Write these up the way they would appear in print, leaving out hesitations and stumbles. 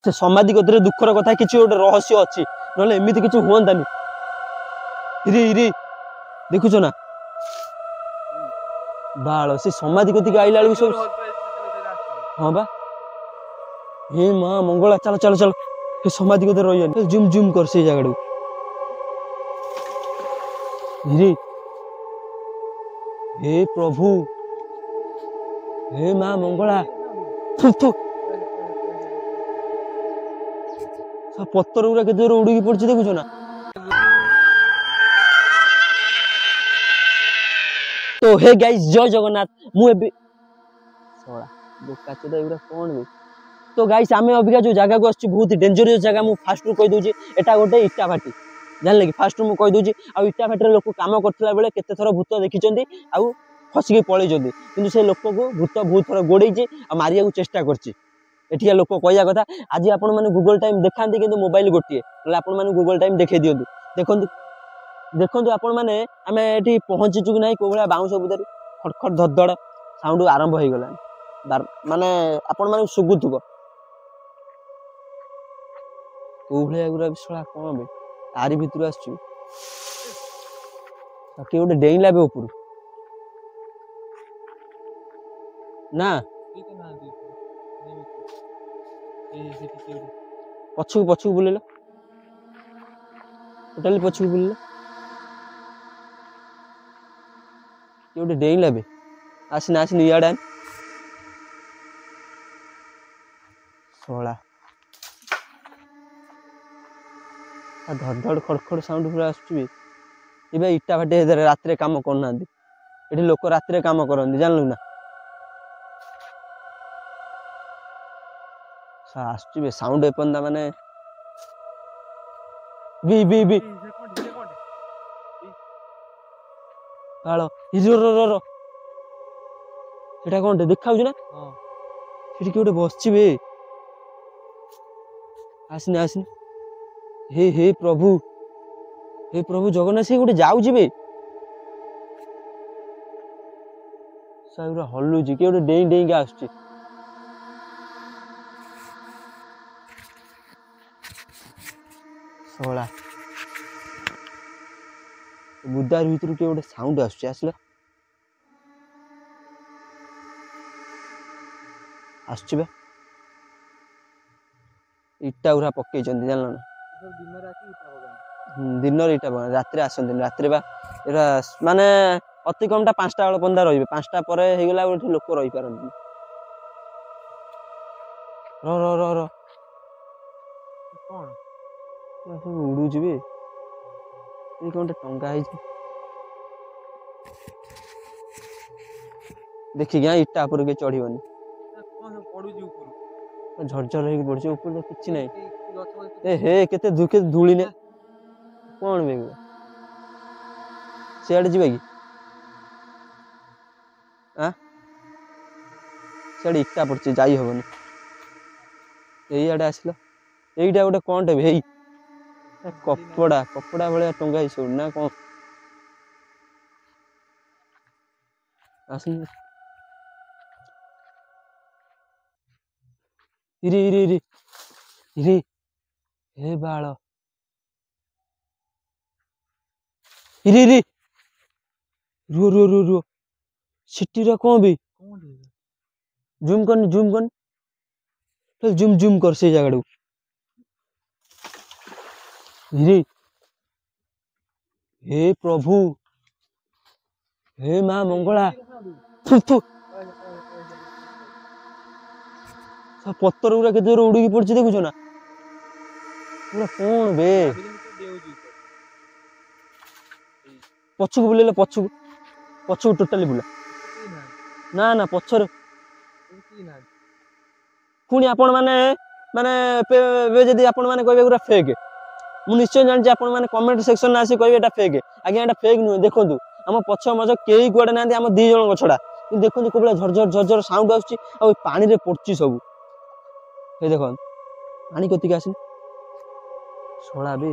से समाधि गतिरे दुखर कथा किसी गोटे रहस्य अच्छी ना एमती किसी हुआंतानी हिरी हिरी देखुच ना बाल से समाधि गति आईला बेलू सब हाँ बा हे माँ मंगला चल चल चल हे समाधि गति रही जुम जुम कर से जगह हिरी हे प्रभु हे माँ मंगला पत्थर गुरा के उड़ी पड़ी देखुच ना तो हे गाइस जय जगन्नाथ मुझे कौन भी तो गाइस आम अबिका जो जगह को आस बहुत डेंजरियस जगह मुझे फास्ट कही दूसरी एटा गोटे इटा भाटी जानले कि फास्ट मुझे कही दूसरी आटा भाटी लोक कम करता बेले केते थर भूत देखी आउ खसिकी पलैंट कि से लोक को भूत बहुत थर गोड़े मारिया को चेष्टा करठिया लोक कहया कथा आज आपण मैंने गूगल टाइम देखा कि मोबाइल गोटे आपण मैंने गूगल टाइम देखा दिखाई देखु देखु आपण मैंने आम ये पहुँचीचु कि ना कौ भाया बाउंश बुदारू खटखट धड़धड़ साउंड आरंभ हो गला माने आपण मैंने शुभुव कौ भाया गुरा विषला कौन बे तारी भितर आसु किए गोटे डेईला बे ऊपर ना पछू पछू बुलेल टोटाली पछू बुलेल किए गोटे डेईला बे आसना आसनी इयाडे शला धड़ खड़खड़ साउंड पूरा आसुबे इटा भाटी रात कम करना ये लोक रात कम करती जानलु ना आसुबे साउंड एपंदा माने बी बी बी हालो हिरो सेटा कौन देखा ना किए गोटे बसची बे आसने आसने हे प्रभु जगन्नाथ से गोटे जाऊँ बे सारा हलुची किए गोटे डेई डेई आसुची शला बुदार भीतर किए गोटे साउंड आसला आसुबे इटा गुरा पकई जानल ना दिन इटा रात आसती रात माने अति कमटा 5टा बेल पंदा रही 5टा पर होगला लोक रही पारती र उड़ू बे कौन टंगा देखिए क्या इटा उपर के चढ़ीबनी झरझर हो पड़ी ऊपर तो किसी ना हे केते दुखे धूली ने कौन बे सियाड़े जी सियाड़े इटा पड़ी जाई हेनी यही आड़े आसल यहीटा गोटे कौन टे भाई कपड़ा कपड़ा भाया टंगा सब ना कौन आस इरी इरी इरी इरी हे बाल इरी इरी रुओ रुओ रुओ रुओ सिटी कौन भी जूम कर जूम जूम कर से जगह हे प्रभु हे माँ मंगला पत्थर गुरा के उड़ी पड़ी देखुच ना कौन बे पछक बुलेल पछक टोटाली बुला ना ना पछर पुणी आपण माने माने जदि आपण माने कहबे गुरा फेक मु निश्चय जानि आपण माने कमेंट सेक्शन में आसी कहबे एटा फेक आगे एटा फेक नुहे देखंतु हम पछ मज केही कुआडे नांती हम 2 जण छड़ा देखंतु कोबला झरझर झरझर साउंड आउची आ पानी रे पड़ची सब हे देखन पानी कतिक आसी सोळा बे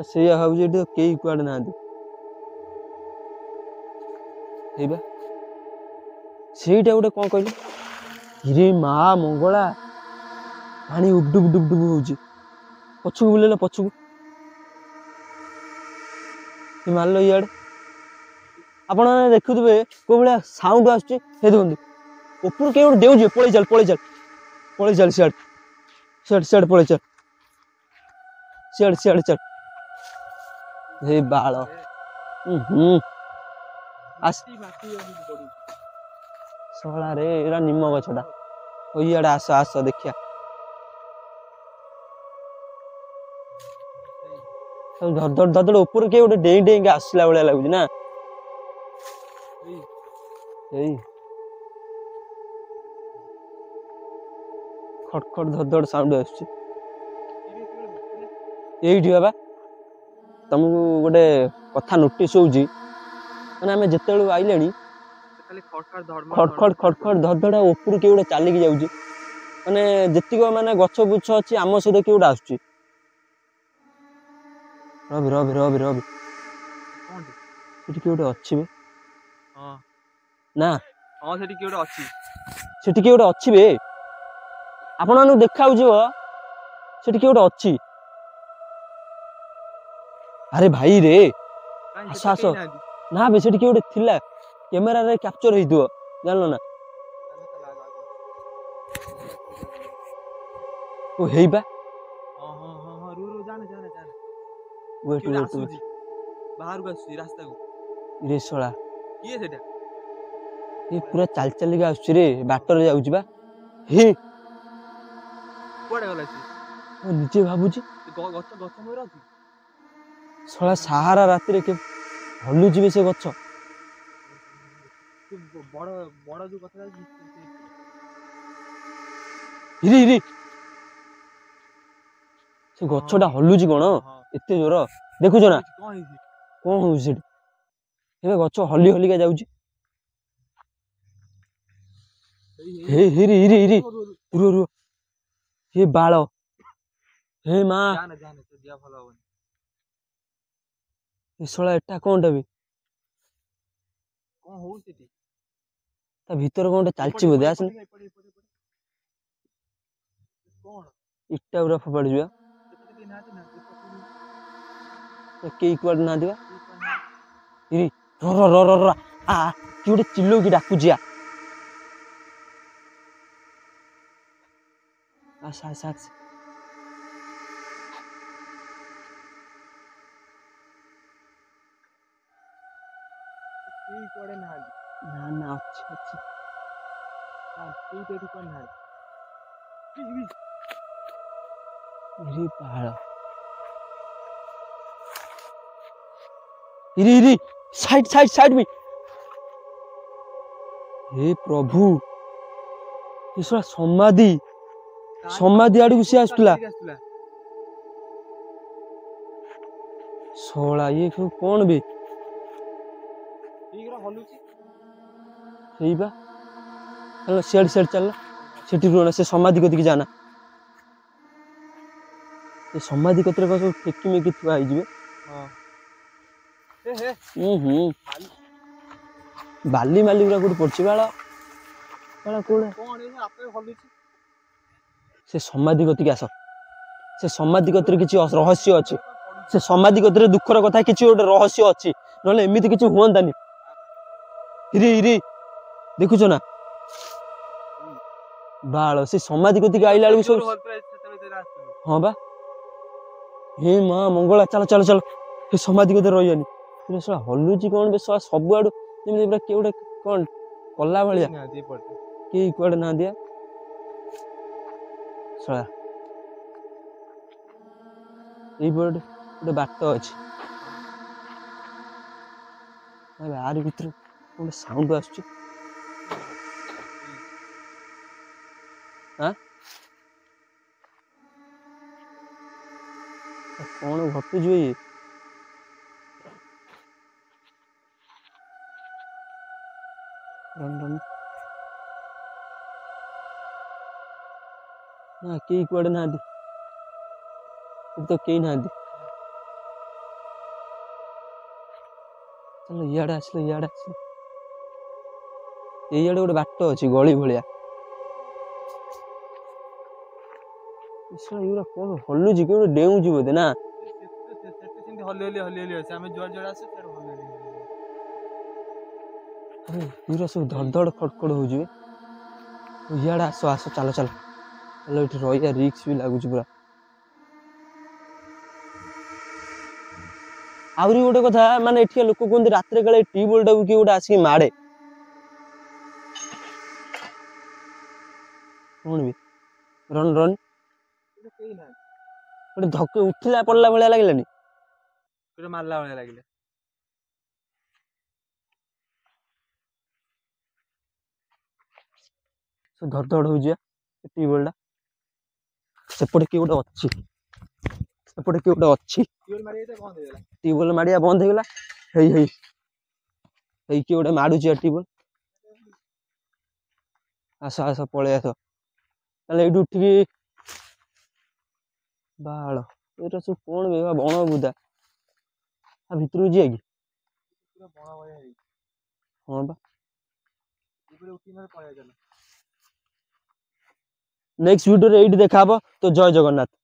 से भाई कई कुआडे ना ସେଇଟା ଗୋଟେ କଣ କହିଲୁ ହିରେ ମା ମଙ୍ଗଳା ପାଣି ଉଡୁବୁ ଡୁବୁ ହଉଛି ପଛକୁ ବୁଲେଇଲ ପଛକୁ ମାରିଲ ଇଆଡେ ଆପଣ ଦେଖୁଥିବେ କୋଉ ଭଳିଆ ସାଉଣ୍ଡ ଆସୁଛି ସେ ଦେଖନ୍ତୁ ଉପରୁ କେହି ଗୋଟେ ଦେଉଛି ପଳେଇ ଚାଲ ସିଆଡେ ପଳେଇ ଚାଲ ସିଆଡେ ଚାଲ ହେ ବାଳ ଶଳାରେ ଏରା ନିମ ଗଛଟା ଇଆଡେ ଆସ ଦେଖିଆ ଧଡ ଉପରୁ କିଏ ଗୋଟେ ଡେଇଁକି ଆସିଲା ଭଳିଆ ଲାଗୁଛି ନା ଏଇ ଖଟ ଧଡ ସାଉଣ୍ଡ ଆସୁଛି ଏଇଠି ବାବା ତମକୁ ଗୋଟେ କଥା ନୋଟିସ ହଉଛି ମାନେ ଆମେ ଯେତେବେଳୁ ଆଇଲେଣି ଖଡ ଧଡ ଉପରୁ କିଏ ଗୋଟେ ଚାଲିକି ଯାଉଛି ମାନେ ଯେତିକ ମାନେ ଗଛ ବୁଛ ଅଛି ଆମ ସହିତ କିଏ ଗୋଟେ ଆସୁଛି ରବି ସେଠି କିଏ ଗୋଟେ ଅଛି ନା ସେଠି କିଏ ଗୋଟେ ଅଛି ବେ ଆପଣ ମାନଙ୍କୁ ଦେଖା ଯାଉଛି ସେଠି କିଏ ଗୋଟେ ଅଛି ଆରେ ଭାଇ ରେ ଆସ ନା ବେ ସେଠି କିଏ ଗୋଟେ ଥିଲା କ୍ୟାମେରାରେ କ୍ୟାପଚର ହେଇଥିବ ଜାଣିଲ ନା ଓ ହେଇବା ବାହାରକୁ ଆସୁଛି ରାସ୍ତାକୁ ରେ ଶଳା କିଏ ସେଟା ଏ ପୁରା ଚାଲିକା ଆସୁଛି ରେ ବାଟରେ ଯାଉଛି ବା ହେ କୁଆଡେ ଗଲା ନିଜେ ଭାବୁଛି ଗଛ ମୂଳରେ ଅଛି ଶଳା ସାହାରା ରାତିରେ ହଲୁଛି ବେ ସେ ଗଛ ବଡ ଯୋଉ ଗଛ ହିରି ସେ ଗଛଟା ହଲୁଛି କଣ ଏତେ ଜୋର ଦେଖୁଛ ନା କଣ ହଉଛି ସେଠି ଏବେ ଗଛ ହଲିକା ଯାଉଛି ହିରି ରୁହ ହେ ବାଳ ହେ ମା ଏ ଶଳା ଏଟା କଣଟା ବେ କଣ ହଉଛି ତା ଭିତରେ କଣ ଗୋଟେ ଚାଲିଛି ବୋଧେ ଆସନି ଇଟା ଗୁରା ଫୋପାଡି ଯିବା କେହି କୁଆଡେ ନାହାନ୍ତି ବା କିଏ ଗୋଟେ ଚିଲଉକି ଡାକୁଛି ଆସ ନା ଅଛି ସାଇड ବି हे प्रभु समाधि आड़ सी आसला शला ये कौन भी सियाड़ सियाड़ चल रुहना से समाधि कति जाना समाधि कतरे सब ठेकी मेकी थुआ बाली माली गुरा कोठी पड़छि बाला से समाधि कतिक आस से समाधि कतरे किछि रहस्य अछि से समाधि कतरे दुखर कथा किछि गोटे रहस्य अछि नले एमिति किछि हुअंतानी हिरी देखुछो ना बाल से समाधि कतिक आइला बेलु सब हां बा हे मां मंगला चल चल चल हे समाधि कतरे रहियानी रे सला हल्लुची कोन बे सला सब आडू जेमि पूरा केउडे कोन कल्ला भलिया के कुआडे ना दिया सला ए बड गोटे बाट अछि अरे आर भीतर गोटे साउंड आछी हां कौन घटू ये ना कई कुआडे ना तो कई ना चलो इाड़े आस ଏଇଆଡେ ଗୋଟେ ବାଟ ଅଛି ଗଳି ଭଳିଆ। ଏଗୁରା କଣ ହଲୁଛି କି ଗୋଟେ ଡେଉଁଛି ବୋଧେ ନା? ସେମିତି ହଲି ହଲି ହଲି ହଲି ଅଛି। ଆମେ ଯୁଆଡେ ଯୁଆଡେ ଆସୁ ସିଆଡେ ହଲି ହଲି ହଲି। ଆରେ ଏଗୁରା ସବୁ ଧଡ଼ ଧଡ଼ ଖଡଖଡ ହଉଛି ବେ। ଇଆଡେ ଆସ ଆସ ଚାଲ ଚାଲ ଚାଲ, ଏଠି ରହିବା ରିକ୍ସ ବି ଲାଗୁଛି ପୁରା। ଆହୁରି ଗୋଟେ କଥା, ମାନେ ଏଠିକା ଲୋକ କୁହନ୍ତି ରାତିରେ କାଳେ ଟ୍ୟୁବୱେଲ ଟାକୁ କିଏ ଗୋଟେ ଆସିକି ମାଡେ। କଣ ବି ରନ୍ ରନ୍ ଗୋଟେ ଧକ ଉଠିଲା ପଡିଲା ଭଳିଆ ଲାଗିଲାନି? ଗୋଟେ ମାରିଲା ଭଳିଆ ଲାଗିଲା। ଧଡ଼ ଧଡ଼ ହଉଛି ଟ୍ୟୁବୱେଲ ଟା। ସେପଟେ କିଏ ଗୋଟେ ଅଛି, ସେପଟେ କିଏ ଗୋଟେ ଅଛି। ଟ୍ୟୁବୱେଲ ମାରିବା ବନ୍ଦ ହେଇଗଲା। ହେଇ ହେଇ ହେଇ କିଏ ଗୋଟେ ମାଡୁଛି ଟ୍ୟୁବୱେଲ। ଆସ ଆସ ପଳେଇ ଆସ। ତାହେଲେ ଏଇଠୁ ଉଠିକି ବାଳ ଏଇଟା ସବୁ କଣ ବେ ବଣ ବୁଦା। ଭିତରକୁ ଯିବା କି? ହଁ ବା। ନେକ୍ସଟ ଭିଡିଓରେ ଏଇଠି ଦେଖାହବ। ତ ଜୟ ଜଗନ୍ନାଥ।